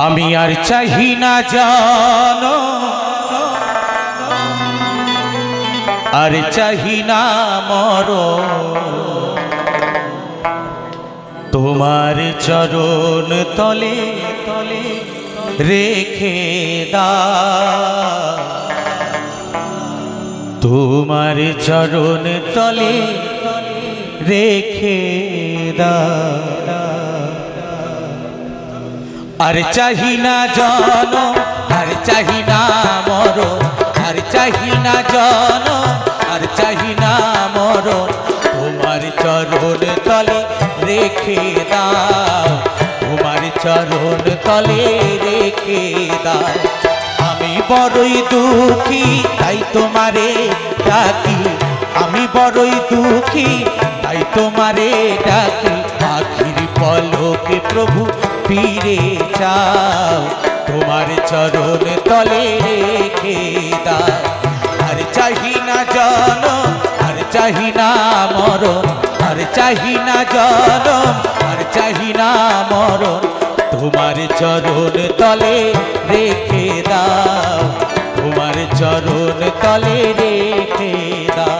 আমি আর চাহি না জানো, আর চাহি না মরণ, তোমার চরণ তলে তলে রেখে দাও, তোমার চরণ তলে রেখে দাও। আর চাহি না জনম, আর চাহি না মরণ, আর চাহি না জনম, আর চাহি না মরণ, তোমার চরণ তলে রেখে দাও, তোমার চরণ তলে রেখে দাও। আমি বড়ই দুঃখী তাই তোমারে ডাকি, আমি বড়ই দুঃখী তাই তোমারে ডাকি, আখির পলকে প্রভু ফিরে যাও, তোমার চরণ তলে রেখে দাও। আর চাহি না জনম, আর চাহি না মরণ, আর চাহি না জনম, আর চাহি না মরণ, তোমার চরণ তলে রেখে দাও, তোমার চরণ তলে রেখে দাও।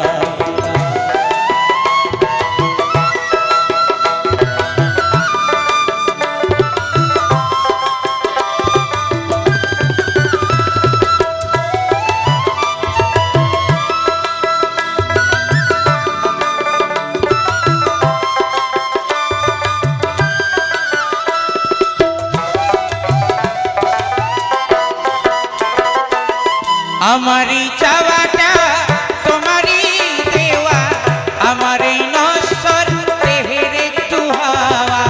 আমারি চাওয়াটা তোমারই দেওয়া, আমার এই নশ্বর দেহের একটু হাওয়া,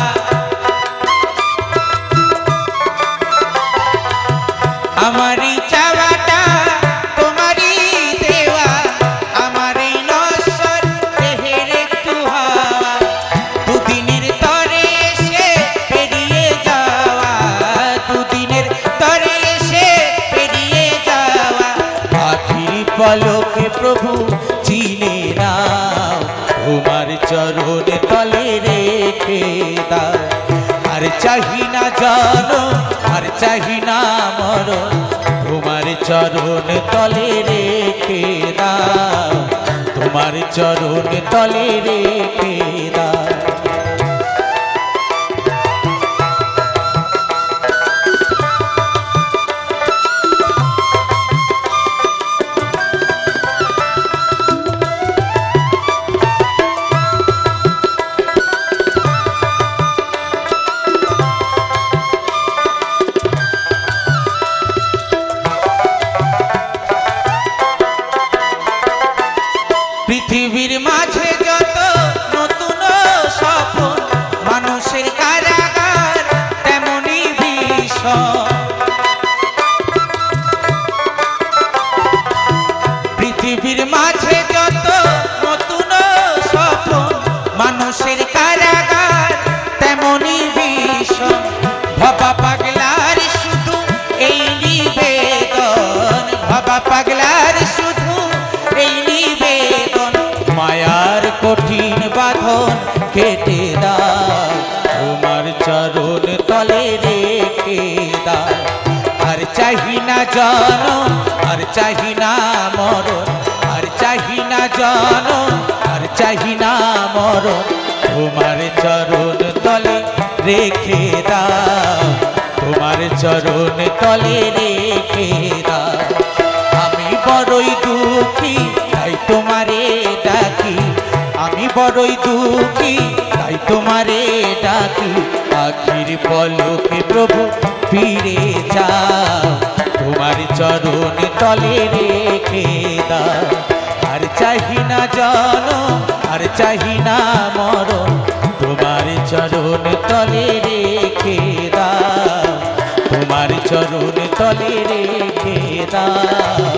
আমারি চাওয়াটা তোমারই দেওয়া, আমার এই নশ্বর দেহের একটু হাওয়া, দুদিনের তরে এসে পেরিয়ে যাওয়া, দুদিনের তরে এসে পেরিয়ে যাওয়া, আখির পলকে প্রভু চিনে নাও, তোমার চরণ তলে রেখে দাও। আর চাহি না জনম, আর চাহি না মরণ, তোমার চরণ তলে রেখে দাও, তোমার চরণ তলে রেখে দাও। পৃথিবীর মাঝে যত নতুন স্বপ্ন, মানুষের কারাগার তেমনি বিষম, পৃথিবীর মাঝে যত নতুন স্বপ্ন, মানুষের কারাগার তেমনি বিষম, ভাবা পাগলার শুধু এই নিবেদন, ভাবা পাগলার শুধু এই নিবেদন, মায়ার কঠিন বাঁধন কেটে দাও, তোমার চরণ তলে রেখে দাও। আর চাহি না জনম, আর চাহি না মরণ, আর চাহি না জনম, আর চাহি না মরণ, তোমার চরণ তলে রেখে দাও, তোমার চরণ তলে রেখে দাও। আমি বড়ই দুঃখী তাই তোমারে ডাকি, আমি বড়ই দুঃখী তাই তোমারে ডাকি, আখির পলকে প্রভু ফিরে যাও, তোমার চরণ তলে রেখে দাও। আর চাহি না জনম, আর চাহি না মরণ, তোমার চরণ তলে রেখে দাও, তোমার চরণ তলে রেখে দাও,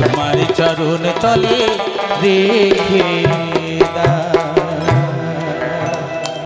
তোমার চরণ তলে রেখে দাও।